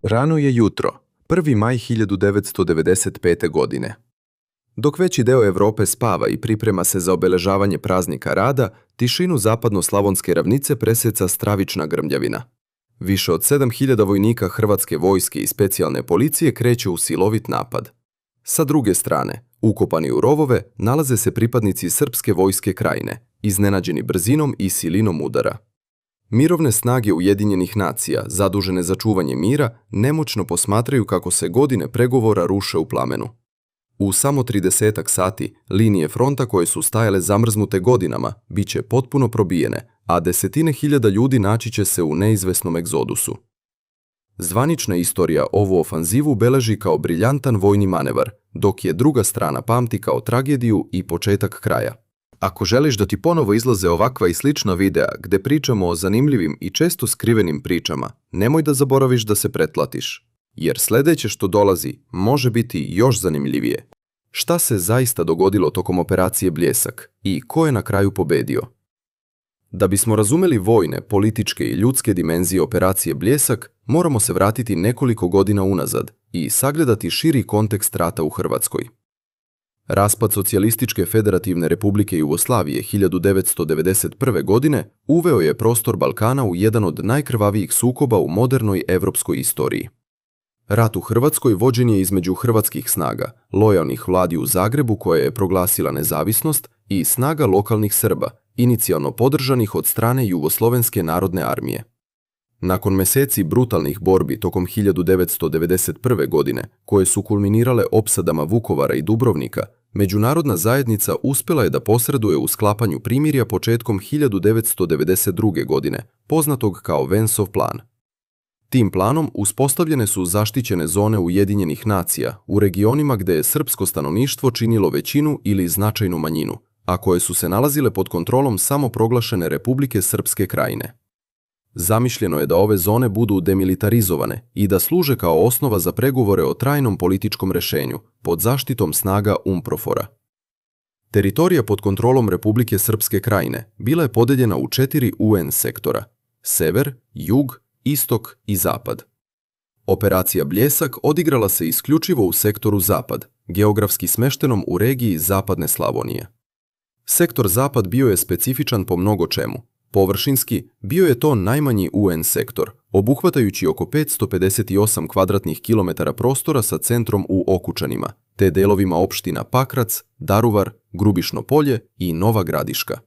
Rano je jutro, 1. maj 1995. godine. Dok veći deo Evrope spava i priprema se za obeležavanje praznika rada, tišinu zapadno-slavonske ravnice preseca stravična grmljavina. Više od 7.000 vojnika Hrvatske vojske i specijalne policije kreće u silovit napad. Sa druge strane, ukopani u rovove, nalaze se pripadnici Srpske vojske Krajine, iznenađeni brzinom i silinom udara. Mirovne snage Ujedinjenih nacija, zadužene za čuvanje mira, nemoćno posmatraju kako se godine pregovora ruše u plamenu. U samo 30 sati, linije fronta koje su stajale zamrznute godinama bit će potpuno probijene, a desetine hiljada ljudi naći će se u neizvesnom egzodusu. Zvanična istorija ovu ofanzivu beleži kao briljantan vojni manevar, dok je druga strana pamti kao tragediju i početak kraja. Ako želiš da ti ponovo izlaze ovakva i slična videa gde pričamo o zanimljivim i često skrivenim pričama, nemoj da zaboraviš da se pretplatiš, jer sljedeće što dolazi može biti još zanimljivije. Šta se zaista dogodilo tokom operacije Bljesak i ko je na kraju pobedio? Da bismo razumeli vojne, političke i ljudske dimenzije operacije Bljesak, moramo se vratiti nekoliko godina unazad i sagledati širi kontekst rata u Hrvatskoj. Raspad Socijalističke federativne republike Jugoslavije 1991. godine uveo je prostor Balkana u jedan od najkrvavijih sukoba u modernoj evropskoj istoriji. Rat u Hrvatskoj vođen je između hrvatskih snaga, lojalnih vladi u Zagrebu koja je proglasila nezavisnost i snaga lokalnih Srba, inicijalno podržanih od strane Jugoslovenske narodne armije. Nakon meseci brutalnih borbi tokom 1991. godine, koje su kulminirale opsadama Vukovara i Dubrovnika, međunarodna zajednica uspjela je da posreduje u sklapanju primirja početkom 1992. godine, poznatog kao Vensov plan. Tim planom uspostavljene su zaštićene zone Ujedinjenih nacija u regionima gde je srpsko stanovništvo činilo većinu ili značajnu manjinu, a koje su se nalazile pod kontrolom samoproglašene Republike Srpske Krajine. Zamišljeno je da ove zone budu demilitarizovane i da služe kao osnova za pregovore o trajnom političkom rešenju pod zaštitom snaga UNPROFOR-a. Teritorija pod kontrolom Republike Srpske Krajine bila je podeljena u 4 UN sektora: sever, jug, istok i zapad. Operacija Bljesak odigrala se isključivo u sektoru zapad, geografski smeštenom u regiji Zapadne Slavonije. Sektor zapad bio je specifičan po mnogo čemu. Površinski, bio je to najmanji UN sektor, obuhvatajući oko 558 kvadratnih kilometara prostora sa centrom u Okučanima, te delovima opština Pakrac, Daruvar, Grubišno Polje i Nova Gradiška.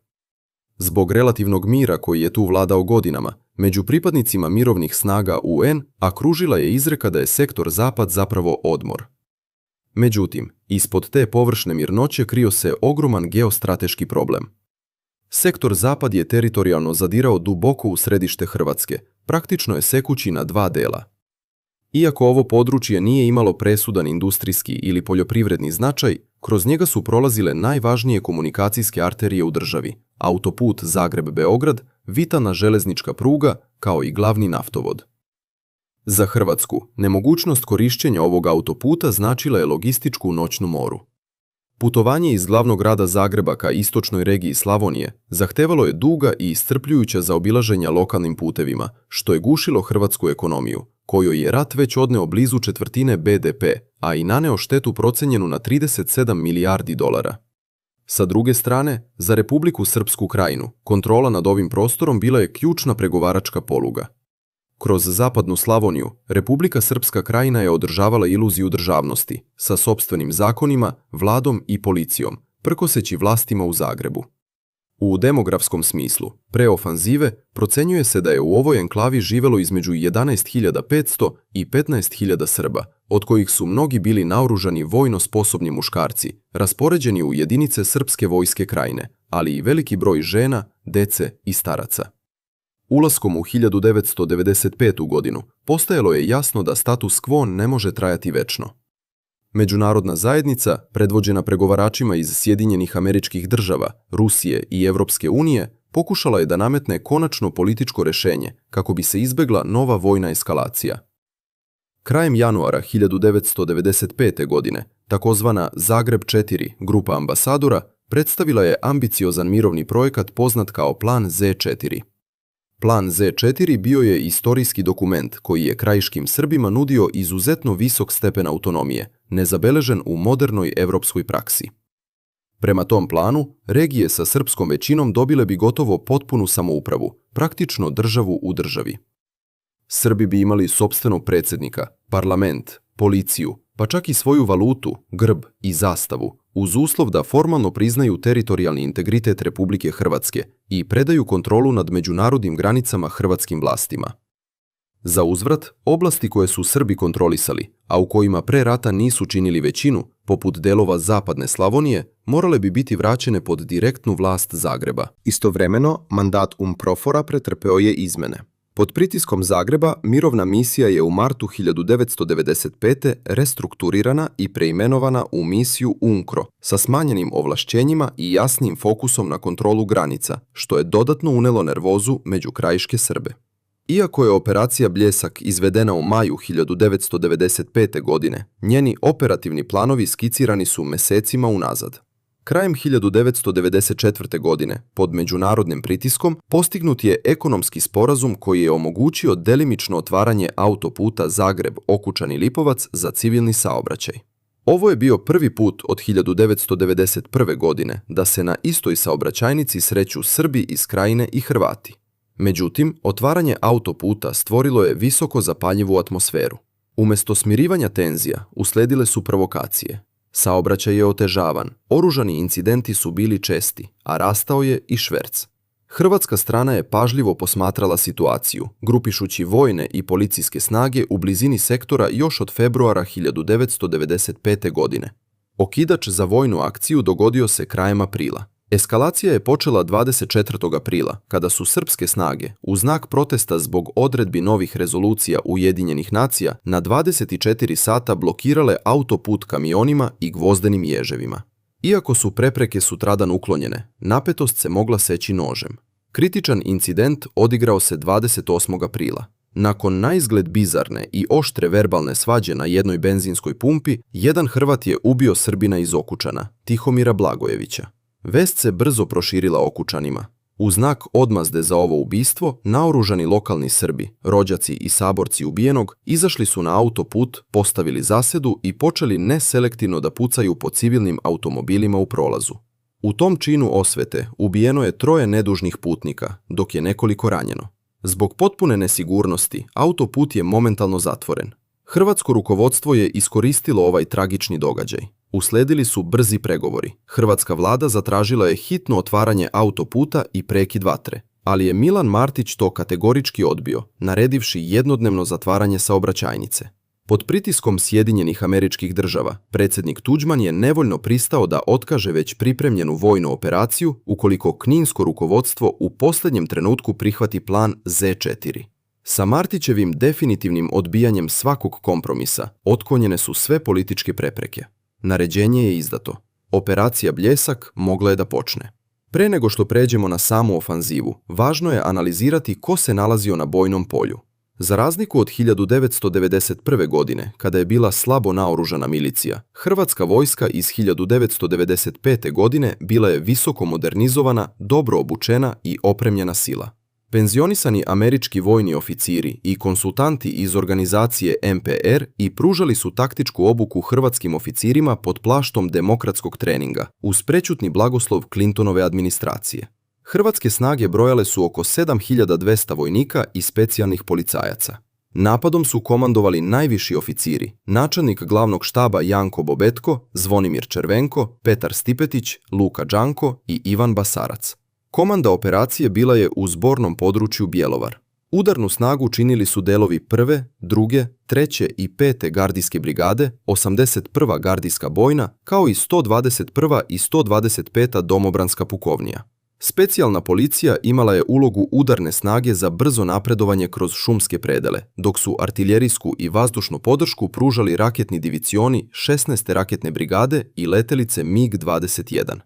Zbog relativnog mira koji je tu vladao godinama, među pripadnicima mirovnih snaga UN akružila je izreka da je sektor zapad zapravo odmor. Međutim, ispod te površne mirnoće krio se ogroman geostrateški problem. Sektor zapad je teritorijalno zadirao duboko u središte Hrvatske, praktično je sekući na 2 dela. Iako ovo područje nije imalo presudan industrijski ili poljoprivredni značaj, kroz njega su prolazile najvažnije komunikacijske arterije u državi, autoput Zagreb-Beograd, vitalna železnička pruga, kao i glavni naftovod. Za Hrvatsku, nemogućnost korišćenja ovog autoputa značila je logističku noćnu moru. Putovanje iz glavnog grada Zagreba ka istočnoj regiji Slavonije zahtevalo je duga i iscrpljujuća zaobilaženja lokalnim putevima, što je gušilo hrvatsku ekonomiju, kojoj je rat već odneo blizu četvrtine BDP, a i naneo štetu procenjenu na 37 milijardi dolara. Sa druge strane, za Republiku Srpsku Krajinu, kontrola nad ovim prostorom bila je ključna pregovaračka poluga. Kroz zapadnu Slavoniju, Republika Srpska Krajina je održavala iluziju državnosti, sa sopstvenim zakonima, vladom i policijom, prkoseći vlastima u Zagrebu. U demografskom smislu, pre ofanzive, procenjuje se da je u ovoj enklavi živelo između 11.500 i 15.000 Srba, od kojih su mnogi bili naoružani vojno sposobni muškarci, raspoređeni u jedinice Srpske vojske Krajine, ali i veliki broj žena, dece i staraca. Ulaskom u 1995. godinu postajalo je jasno da status quo ne može trajati večno. Međunarodna zajednica, predvođena pregovaračima iz Sjedinjenih Američkih Država, Rusije i Evropske unije, pokušala je da nametne konačno političko rešenje kako bi se izbegla nova vojna eskalacija. Krajem januara 1995. godine, takozvana Zagreb 4 grupa ambasadora predstavila je ambiciozan mirovni projekat poznat kao Plan Z4. Plan Z4 bio je istorijski dokument koji je krajiškim Srbima nudio izuzetno visok stepen autonomije, nezabeležen u modernoj evropskoj praksi. Prema tom planu, regije sa srpskom većinom dobile bi gotovo potpunu samoupravu, praktično državu u državi. Srbi bi imali sopstvenog predsjednika, parlament, policiju, pa čak i svoju valutu, grb i zastavu, uz uslov da formalno priznaju teritorijalni integritet Republike Hrvatske i predaju kontrolu nad međunarodnim granicama hrvatskim vlastima. Za uzvrat, oblasti koje su Srbi kontrolisali, a u kojima pre rata nisu činili većinu, poput delova zapadne Slavonije, morale bi biti vraćene pod direktnu vlast Zagreba. Istovremeno, mandat UNPROFOR-a pretrpeo je izmene. Pod pritiskom Zagreba, mirovna misija je u martu 1995. restrukturirana i preimenovana u misiju UNKRO sa smanjenim ovlašćenjima i jasnim fokusom na kontrolu granica, što je dodatno unelo nervozu među krajiške Srbe. Iako je operacija Bljesak izvedena u maju 1995. godine, njeni operativni planovi skicirani su mesecima unazad. Krajem 1994. godine, pod međunarodnim pritiskom, postignut je ekonomski sporazum koji je omogućio delimično otvaranje autoputa Zagreb-Okučani-Lipovac za civilni saobraćaj. Ovo je bio prvi put od 1991. godine da se na istoj saobraćajnici sreću Srbi iz Krajine i Hrvati. Međutim, otvaranje autoputa stvorilo je visoko zapaljivu atmosferu. Umjesto smirivanja tenzija, usledile su provokacije. Saobraćaj je otežavan, oružani incidenti su bili česti, a rastao je i šverc. Hrvatska strana je pažljivo posmatrala situaciju, grupišući vojne i policijske snage u blizini sektora još od februara 1995. godine. Okidač za vojnu akciju dogodio se krajem aprila. Eskalacija je počela 24. aprila, kada su srpske snage, u znak protesta zbog odredbi novih rezolucija Ujedinjenih nacija, na 24 sata blokirale autoput kamionima i gvozdenim ježevima. Iako su prepreke sutradan uklonjene, napetost se mogla seći nožem. Kritičan incident odigrao se 28. aprila. Nakon naizgled bizarne i oštre verbalne svađe na jednoj benzinskoj pumpi, jedan Hrvat je ubio Srbina iz Okučana, Tihomira Blagojevića. Vest se brzo proširila Okučanima. U znak odmazde za ovo ubistvo, naoružani lokalni Srbi, rođaci i saborci ubijenog, izašli su na autoput, postavili zasedu i počeli neselektivno da pucaju po civilnim automobilima u prolazu. U tom činu osvete ubijeno je 3 nedužnih putnika, dok je nekoliko ranjeno. Zbog potpune nesigurnosti, autoput je momentalno zatvoren. Hrvatsko rukovodstvo je iskoristilo ovaj tragični događaj. Usledili su brzi pregovori. Hrvatska vlada zatražila je hitno otvaranje autoputa i prekid vatre, ali je Milan Martić to kategorički odbio, naredivši jednodnevno zatvaranje saobraćajnice. Pod pritiskom Sjedinjenih Američkih Država, predsjednik Tuđman je nevoljno pristao da otkaže već pripremljenu vojnu operaciju ukoliko kninsko rukovodstvo u posljednjem trenutku prihvati plan Z4. Sa Martićevim definitivnim odbijanjem svakog kompromisa otklonjene su sve političke prepreke. Naređenje je izdato. Operacija Bljesak mogla je da počne. Pre nego što pređemo na samu ofanzivu, važno je analizirati ko se nalazio na bojnom polju. Za razliku od 1991. godine, kada je bila slabo naoružana milicija, hrvatska vojska iz 1995. godine bila je visoko modernizovana, dobro obučena i opremljena sila. Penzionisani američki vojni oficiri i konsultanti iz organizacije MPR i pružali su taktičku obuku hrvatskim oficirima pod plaštom demokratskog treninga, uz prečutni blagoslov Clintonove administracije. Hrvatske snage brojale su oko 7200 vojnika i specijalnih policajaca. Napadom su komandovali najviši oficiri, načelnik glavnog štaba Janko Bobetko, Zvonimir Červenko, Petar Stipetić, Luka Đanko i Ivan Basarac. Komanda operacije bila je u zbornom području Bjelovar. Udarnu snagu činili su delovi 1., 2., 3. i 5. gardijske brigade, 81. gardijska bojna, kao i 121. i 125. domobranska pukovnija. Specijalna policija imala je ulogu udarne snage za brzo napredovanje kroz šumske predele, dok su artiljerijsku i vazdušnu podršku pružali raketni divicioni 16. raketne brigade i letelice MiG-21.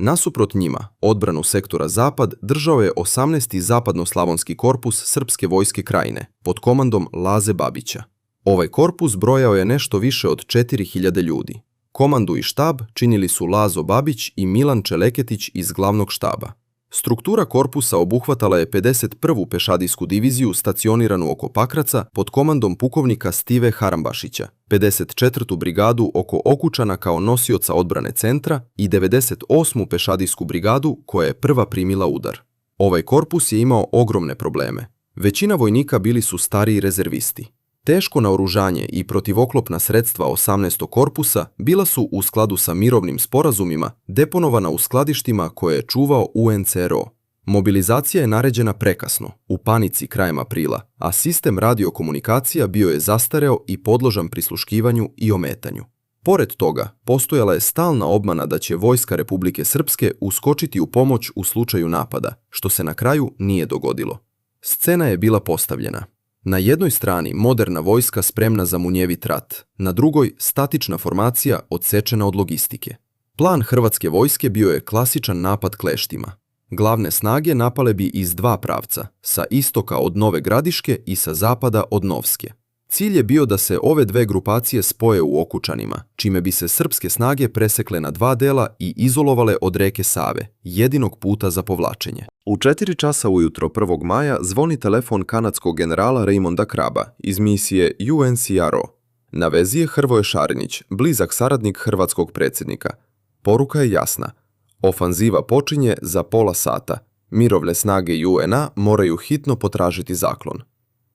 Nasuprot njima, odbranu sektora Zapad držao je 18. zapadnoslavonski korpus Srpske vojske Krajine pod komandom Laze Babića. Ovaj korpus brojao je nešto više od 4000 ljudi. Komandu i štab činili su Lazo Babić i Milan Čeleketić iz glavnog štaba. Struktura korpusa obuhvatala je 51. pešadijsku diviziju stacioniranu oko Pakraca pod komandom pukovnika Stive Harambašića, 54. brigadu oko Okučana kao nosioca odbrane centra i 98. pešadijsku brigadu koja je prva primila udar. Ovaj korpus je imao ogromne probleme. Većina vojnika bili su stariji rezervisti. Teško naoružanje i protivoklopna sredstva 18. korpusa bila su u skladu sa mirovnim sporazumima deponovana u skladištima koje je čuvao UNCRO. Mobilizacija je naređena prekasno, u panici krajem aprila, a sistem radiokomunikacija bio je zastareo i podložan prisluškivanju i ometanju. Pored toga, postojala je stalna obmana da će vojska Republike Srpske uskočiti u pomoć u slučaju napada, što se na kraju nije dogodilo. Scena je bila postavljena. Na jednoj strani moderna vojska spremna za munjevit rat, na drugoj statična formacija odsečena od logistike. Plan hrvatske vojske bio je klasičan napad kleštima. Glavne snage napale bi iz dva pravca, sa istoka od Nove Gradiške i sa zapada od Novske. Cilj je bio da se ove dve grupacije spoje u Okučanima, čime bi se srpske snage presekle na dva dela i izolovale od reke Save, jedinog puta za povlačenje. U 4 časa ujutro 1. maja zvoni telefon kanadskog generala Raymonda Kraba iz misije UNCRO. Na vezi je Hrvoje Šarinić, blizak saradnik hrvatskog predsjednika. Poruka je jasna. Ofanziva počinje za pola sata. Mirovne snage UN-a moraju hitno potražiti zaklon.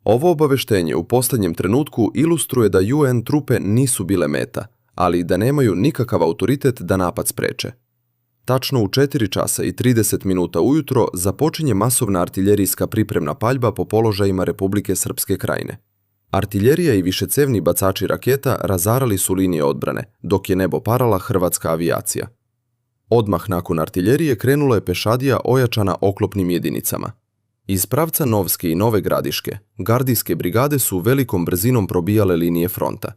Ovo obaveštenje u posljednjem trenutku ilustruje da UN trupe nisu bile meta, ali da nemaju nikakav autoritet da napad spreče. Tačno u 4 časa i 30 minuta ujutro započinje masovna artiljerijska pripremna paljba po položajima Republike Srpske Krajine. Artiljerija i višecevni bacači raketa razarali su linije odbrane, dok je nebo parala hrvatska avijacija. Odmah nakon artiljerije krenula je pešadija ojačana oklopnim jedinicama. Iz pravca Novske i Nove Gradiške, gardijske brigade su velikom brzinom probijale linije fronta.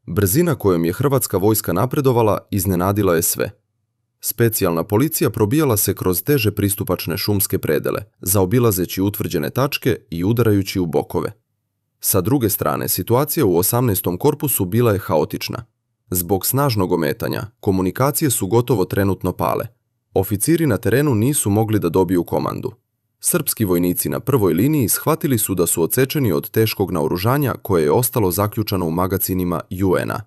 Brzina kojom je hrvatska vojska napredovala iznenadila je sve. Specijalna policija probijala se kroz teže pristupačne šumske predele, zaobilazeći utvrđene tačke i udarajući u bokove. Sa druge strane, situacija u 18. korpusu bila je haotična. Zbog snažnog ometanja, komunikacije su gotovo trenutno pale. Oficiri na terenu nisu mogli da dobiju komandu. Srpski vojnici na prvoj liniji shvatili su da su odsečeni od teškog naoružanja koje je ostalo zaključano u magacinima UN-a.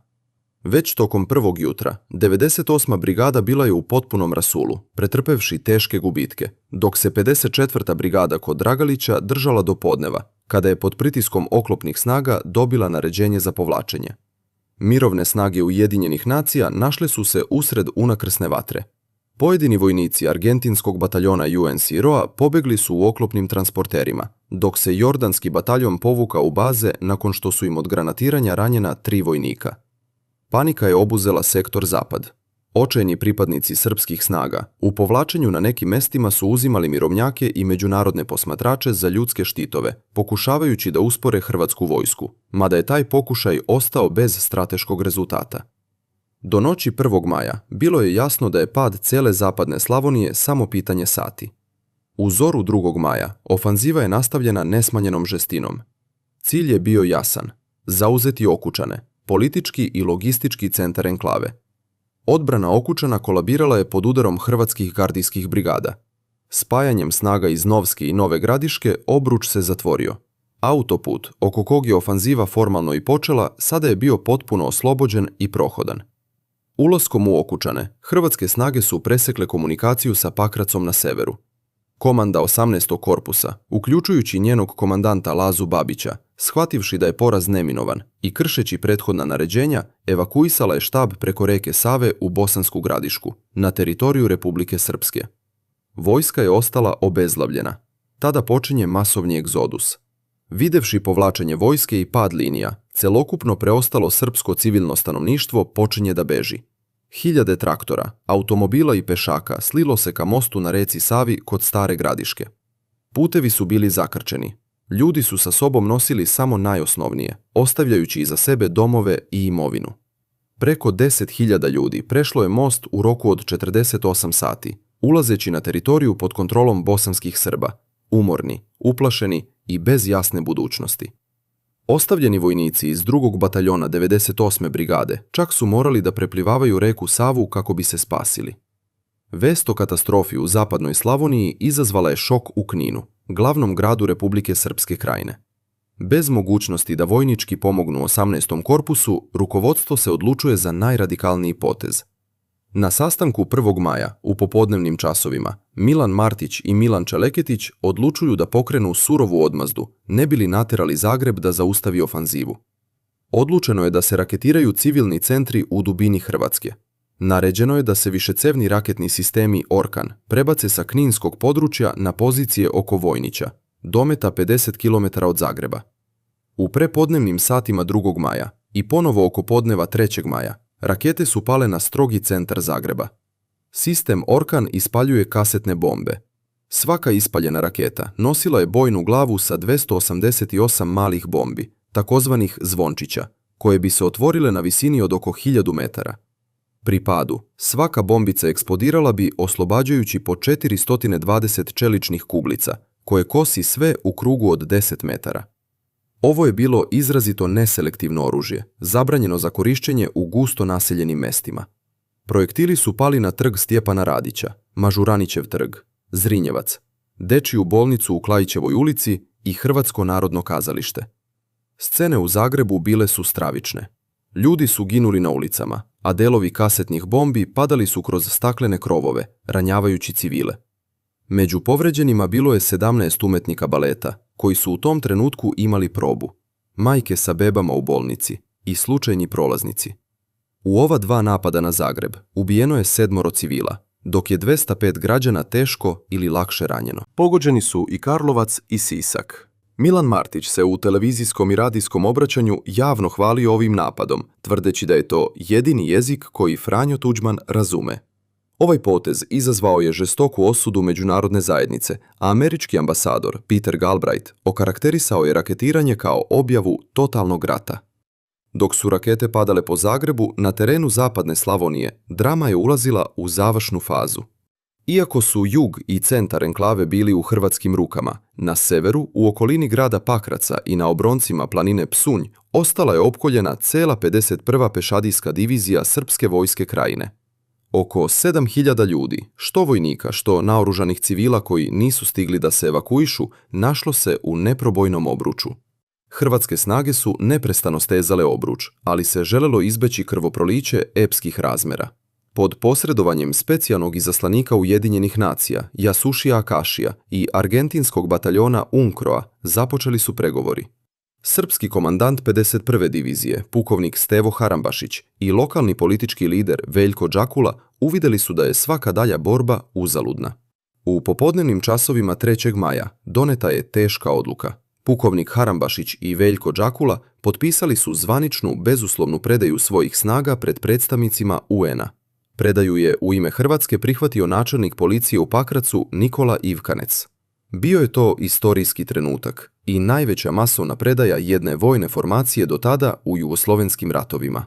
Već tokom prvog jutra, 98. brigada bila je u potpunom rasulu, pretrpevši teške gubitke, dok se 54. brigada kod Dragalića držala do podneva, kada je pod pritiskom oklopnih snaga dobila naređenje za povlačenje. Mirovne snage Ujedinjenih nacija našle su se usred unakrsne vatre. Pojedini vojnici argentinskog bataljona UNCRO-a pobegli su u oklopnim transporterima, dok se jordanski bataljon povukao u baze nakon što su im od granatiranja ranjena 3 vojnika. Panika je obuzela sektor zapad. Očajni pripadnici srpskih snaga u povlačenju na nekim mestima su uzimali mirovnjake i međunarodne posmatrače za ljudske štitove, pokušavajući da uspore hrvatsku vojsku, mada je taj pokušaj ostao bez strateškog rezultata. Do noći 1. maja bilo je jasno da je pad cele zapadne Slavonije samo pitanje sati. U zoru 2. maja ofanziva je nastavljena nesmanjenom žestinom. Cilj je bio jasan – zauzeti Okučane, politički i logistički centar enklave. Odbrana Okučana kolabirala je pod udarom hrvatskih gardijskih brigada. Spajanjem snaga iz Novske i Nove Gradiške obruč se zatvorio. Autoput, oko kog je ofanziva formalno i počela, sada je bio potpuno oslobođen i prohodan. Ulaskom u Okučane, hrvatske snage su presekle komunikaciju sa Pakracom na severu. Komanda 18. korpusa, uključujući njenog komandanta Lazu Babića, shvativši da je poraz neminovan i kršeći prethodna naređenja, evakuisala je štab preko reke Save u Bosansku Gradišku, na teritoriju Republike Srpske. Vojska je ostala obezglavljena. Tada počinje masovni egzodus. Videvši povlačenje vojske i pad linija, celokupno preostalo srpsko civilno stanovništvo počinje da beži. Hiljade traktora, automobila i pešaka slilo se ka mostu na reci Savi kod Stare Gradiške. Putevi su bili zakrčeni. Ljudi su sa sobom nosili samo najosnovnije, ostavljajući iza sebe domove i imovinu. Preko 10.000 ljudi prešlo je most u roku od 48 sati, ulazeći na teritoriju pod kontrolom bosanskih Srba, umorni, uplašeni i bez jasne budućnosti. Ostavljeni vojnici iz 2. bataljona 98. brigade čak su morali da preplivavaju reku Savu kako bi se spasili. Vest o katastrofi u zapadnoj Slavoniji izazvala je šok u Kninu, glavnom gradu Republike Srpske Krajine. Bez mogućnosti da vojnički pomognu 18. korpusu, rukovodstvo se odlučuje za najradikalniji potez. Na sastanku 1. maja, u popodnevnim časovima, Milan Martić i Milan Čeleketić odlučuju da pokrenu surovu odmazdu, ne bi li natjerali Zagreb da zaustavi ofanzivu. Odlučeno je da se raketiraju civilni centri u dubini Hrvatske. Naređeno je da se višecevni raketni sistemi Orkan prebace sa kninskog područja na pozicije oko Vojnića, dometa 50 km od Zagreba. U prepodnevnim satima 2. maja i ponovo oko podneva 3. maja rakete su pale na strogi centar Zagreba. Sistem Orkan ispaljuje kasetne bombe. Svaka ispaljena raketa nosila je bojnu glavu sa 288 malih bombi, takozvanih zvončića, koje bi se otvorile na visini od oko 1000 metara. Pri padu, svaka bombica eksplodirala bi oslobađajući po 420 čeličnih kuglica, koje kosi sve u krugu od 10 metara. Ovo je bilo izrazito neselektivno oružje, zabranjeno za korištenje u gusto naseljenim mestima. Projektili su pali na trg Stjepana Radića, Mažuranićev trg, Zrinjevac, Dečiju bolnicu u Klajićevoj ulici i Hrvatsko narodno kazalište. Scene u Zagrebu bile su stravične. Ljudi su ginuli na ulicama, a delovi kasetnih bombi padali su kroz staklene krovove, ranjavajući civile. Među povređenima bilo je 17 umetnika baleta, koji su u tom trenutku imali probu, majke sa bebama u bolnici i slučajni prolaznici. U ova 2 napada na Zagreb ubijeno je 7 civila, dok je 205 građana teško ili lakše ranjeno. Pogođeni su i Karlovac i Sisak. Milan Martić se u televizijskom i radijskom obraćanju javno hvalio ovim napadom, tvrdeći da je to jedini jezik koji Franjo Tuđman razume. Ovaj potez izazvao je žestoku osudu međunarodne zajednice, a američki ambasador Peter Galbraith okarakterisao je raketiranje kao objavu totalnog rata. Dok su rakete padale po Zagrebu, na terenu zapadne Slavonije drama je ulazila u završnu fazu. Iako su jug i centar enklave bili u hrvatskim rukama, na severu, u okolini grada Pakraca i na obroncima planine Psunj, ostala je opkoljena cela 51. pešadijska divizija Srpske vojske Krajine. Oko 7000 ljudi, što vojnika, što naoružanih civila koji nisu stigli da se evakuišu, našlo se u neprobojnom obruču. Hrvatske snage su neprestano stezale obruč, ali se želelo izbeći krvoproliće epskih razmera. Pod posredovanjem specijalnog izaslanika Ujedinjenih nacija, Yasushija Akashija i argentinskog bataljona UNCROA započeli su pregovori. Srpski komandant 51. divizije, pukovnik Stevo Harambašić i lokalni politički lider Veljko Džakula uvidjeli su da je svaka dalja borba uzaludna. U popodnevnim časovima 3. maja doneta je teška odluka. Pukovnik Harambašić i Veljko Džakula potpisali su zvaničnu bezuslovnu predaju svojih snaga pred predstavnicima UN-a. Predaju je u ime Hrvatske prihvatio načelnik policije u Pakracu Nikola Ivkanec. Bio je to istorijski trenutak i najveća masovna predaja jedne vojne formacije do tada u jugoslovenskim ratovima.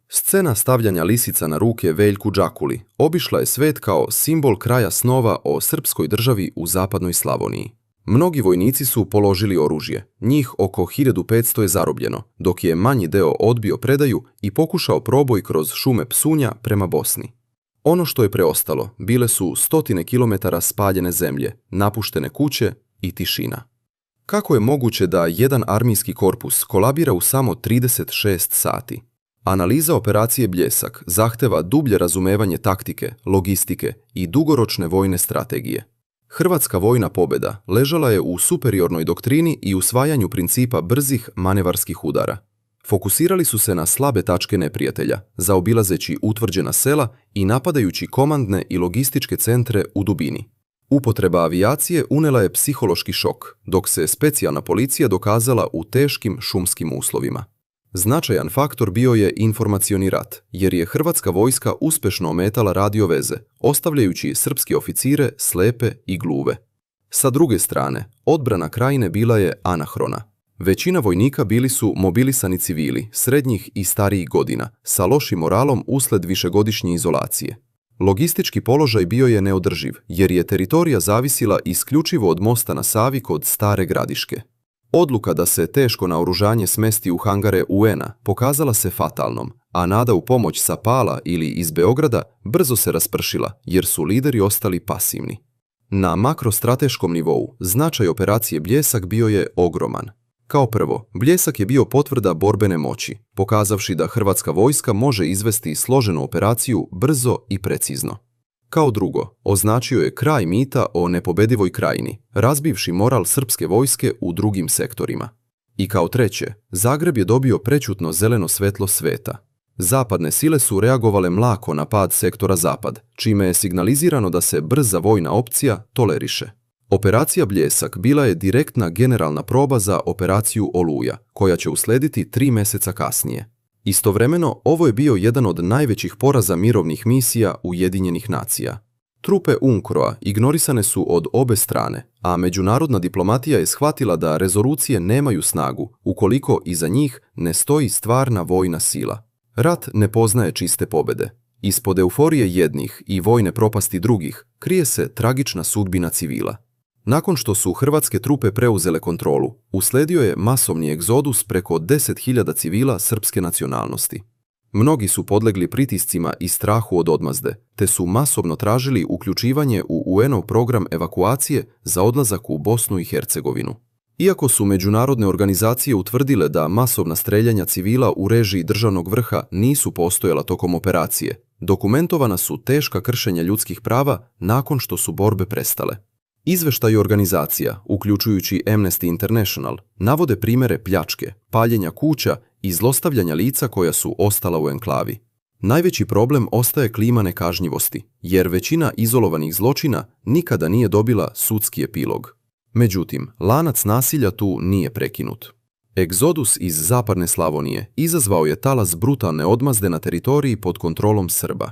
Scena stavljanja lisica na ruke Veljku Džakuli obišla je svet kao simbol kraja snova o srpskoj državi u zapadnoj Slavoniji. Mnogi vojnici su položili oružje, njih oko 1500 je zarobljeno, dok je manji deo odbio predaju i pokušao proboj kroz šume Psunja prema Bosni. Ono što je preostalo bile su 100 kilometara spaljene zemlje, napuštene kuće i tišina. Kako je moguće da jedan armijski korpus kolabira u samo 36 sati? Analiza operacije Bljesak zahteva dublje razumevanje taktike, logistike i dugoročne vojne strategije. Hrvatska vojna pobjeda ležala je u superiornoj doktrini i usvajanju principa brzih manevarskih udara. Fokusirali su se na slabe tačke neprijatelja, zaobilazeći utvrđena sela i napadajući komandne i logističke centre u dubini. Upotreba avijacije unela je psihološki šok, dok se specijalna policija dokazala u teškim šumskim uslovima. Značajan faktor bio je informacioni rat, jer je hrvatska vojska uspješno ometala radio veze, ostavljajući srpske oficire slepe i gluve. Sa druge strane, odbrana Krajine bila je anahrona. Većina vojnika bili su mobilisani civili, srednjih i starijih godina, sa lošim moralom usled višegodišnje izolacije. Logistički položaj bio je neodrživ, jer je teritorija zavisila isključivo od mosta na Savi kod Stare Gradiške. Odluka da se teško naoružanje smesti u hangare UN-a pokazala se fatalnom, a nada u pomoć sa Pala ili iz Beograda brzo se raspršila jer su lideri ostali pasivni. Na makrostrateškom nivou značaj operacije Bljesak bio je ogroman. Kao prvo, Bljesak je bio potvrda borbene moći, pokazavši da hrvatska vojska može izvesti složenu operaciju brzo i precizno. Kao drugo, označio je kraj mita o nepobedivoj krajini, razbivši moral srpske vojske u drugim sektorima. I kao treće, Zagreb je dobio prečutno zeleno svetlo sveta. Zapadne sile su reagovale mlako na pad sektora Zapad, čime je signalizirano da se brza vojna opcija toleriše. Operacija Bljesak bila je direktna generalna proba za operaciju Oluja, koja će uslediti 3 mjeseca kasnije. Istovremeno, ovo je bio jedan od najvećih poraza mirovnih misija Ujedinjenih nacija. Trupe UNCROA ignorisane su od obe strane, a međunarodna diplomatija je shvatila da rezolucije nemaju snagu ukoliko iza njih ne stoji stvarna vojna sila. Rat ne poznaje čiste pobjede. Ispod euforije jednih i vojne propasti drugih krije se tragična sudbina civila. Nakon što su hrvatske trupe preuzele kontrolu, usledio je masovni egzodus preko 10.000 civila srpske nacionalnosti. Mnogi su podlegli pritiscima i strahu od odmazde, te su masovno tražili uključivanje u UN-ov program evakuacije za odlazak u Bosnu i Hercegovinu. Iako su međunarodne organizacije utvrdile da masovna streljanja civila u režiji državnog vrha nisu postojala tokom operacije, dokumentovana su teška kršenja ljudskih prava nakon što su borbe prestale. Izveštaji organizacija, uključujući Amnesty International, navode primjere pljačke, paljenja kuća i zlostavljanja lica koja su ostala u enklavi. Najveći problem ostaje klima nekažnjivosti, jer većina izolovanih zločina nikada nije dobila sudski epilog. Međutim, lanac nasilja tu nije prekinut. Egzodus iz zapadne Slavonije izazvao je talas brutalne odmazde na teritoriji pod kontrolom Srba.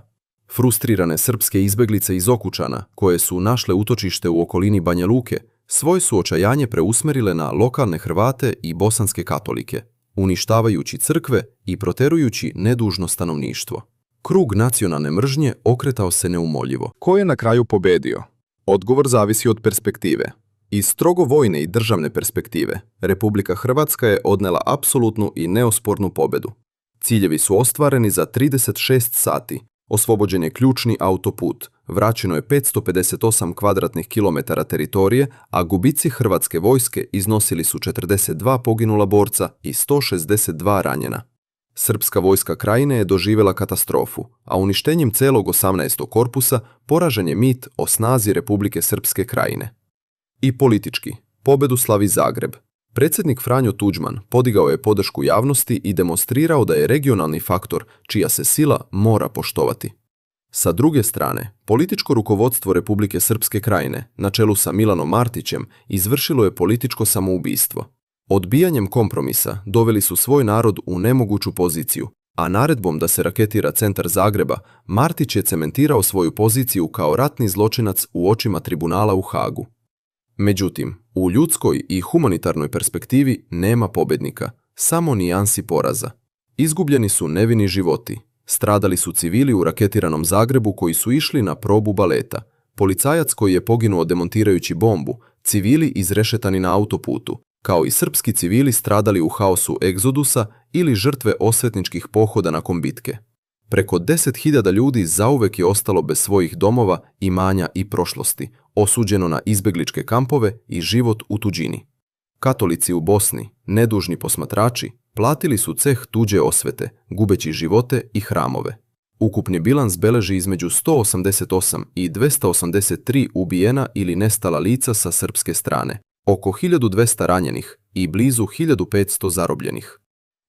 Frustrirane srpske izbeglice iz Okučana, koje su našle utočište u okolini Banja Luke, svoje su očajanje preusmerile na lokalne Hrvate i bosanske katolike, uništavajući crkve i proterujući nedužno stanovništvo. Krug nacionalne mržnje okretao se neumoljivo. Ko je na kraju pobedio? Odgovor zavisi od perspektive. Iz strogo vojne i državne perspektive, Republika Hrvatska je odnela apsolutnu i neospornu pobedu. Ciljevi su ostvareni za 36 sati. Oslobođen je ključni autoput, vraćeno je 558 kvadratnih kilometara teritorije, a gubici hrvatske vojske iznosili su 42 poginula borca i 162 ranjena. Srpska vojska Krajine je doživjela katastrofu, a uništenjem celog 18. korpusa poražen je mit o snazi Republike Srpske Krajine. I politički, pobedu slavi Zagreb. Predsjednik Franjo Tuđman podigao je podršku javnosti i demonstrirao da je regionalni faktor čija se sila mora poštovati. Sa druge strane, političko rukovodstvo Republike Srpske Krajine, na čelu sa Milanom Martićem, izvršilo je političko samoubistvo. Odbijanjem kompromisa doveli su svoj narod u nemoguću poziciju, a naredbom da se raketira centar Zagreba, Martić je cementirao svoju poziciju kao ratni zločinac u očima tribunala u Hagu. Međutim, u ljudskoj i humanitarnoj perspektivi nema pobjednika, samo nijansi poraza. Izgubljeni su nevini životi, stradali su civili u raketiranom Zagrebu koji su išli na probu baleta, policajac koji je poginuo demontirajući bombu, civili izrešetani na autoputu, kao i srpski civili stradali u haosu egzodusa ili žrtve osvetničkih pohoda nakon bitke. Preko 10.000 ljudi zauvek je ostalo bez svojih domova, imanja i prošlosti, osuđeno na izbegličke kampove i život u tuđini. Katolici u Bosni, nedužni posmatrači, platili su ceh tuđe osvete, gubeći živote i hramove. Ukupni bilans beleži između 188 i 283 ubijena ili nestala lica sa srpske strane, oko 1200 ranjenih i blizu 1500 zarobljenih.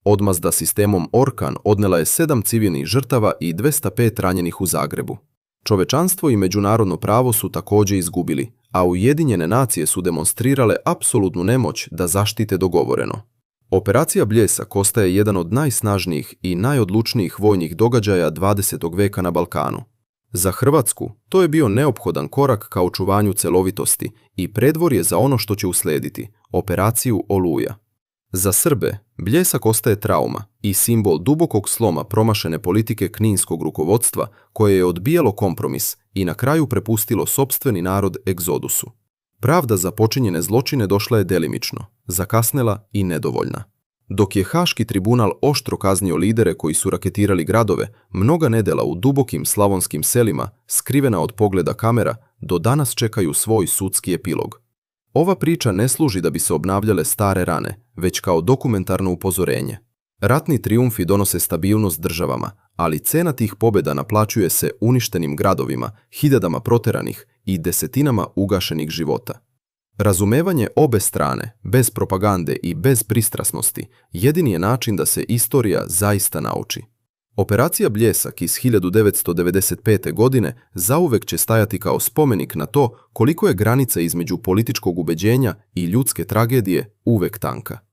Odmazda sistemom Orkan odnela je 7 civilnih žrtava i 205 ranjenih u Zagrebu. Čovečanstvo i međunarodno pravo su također izgubili, a Ujedinjene nacije su demonstrirale apsolutnu nemoć da zaštite dogovoreno. Operacija Bljesak ostaje jedan od najsnažnijih i najodlučnijih vojnih događaja 20. veka na Balkanu. Za Hrvatsku to je bio neophodan korak ka očuvanju celovitosti i predvorje za ono što će uslediti, operaciju Oluja. Za Srbe, Bljesak ostaje trauma i simbol dubokog sloma promašene politike kninskog rukovodstva koje je odbijalo kompromis i na kraju prepustilo sopstveni narod egzodusu. Pravda za počinjene zločine došla je delimično, zakasnela i nedovoljna. Dok je Haški tribunal oštro kaznio lidere koji su raketirali gradove, mnoga nedjela u dubokim slavonskim selima, skrivena od pogleda kamera, do danas čekaju svoj sudski epilog. Ova priča ne služi da bi se obnavljale stare rane, već kao dokumentarno upozorenje. Ratni trijumfi donose stabilnost državama, ali cena tih pobjeda naplaćuje se uništenim gradovima, hiljadama proteranih i desetinama ugašenih života. Razumevanje obe strane, bez propagande i bez pristrasnosti, jedini je način da se istorija zaista nauči. Operacija Bljesak iz 1995. godine zauvek će stajati kao spomenik na to koliko je granica između političkog ubeđenja i ljudske tragedije uvek tanka.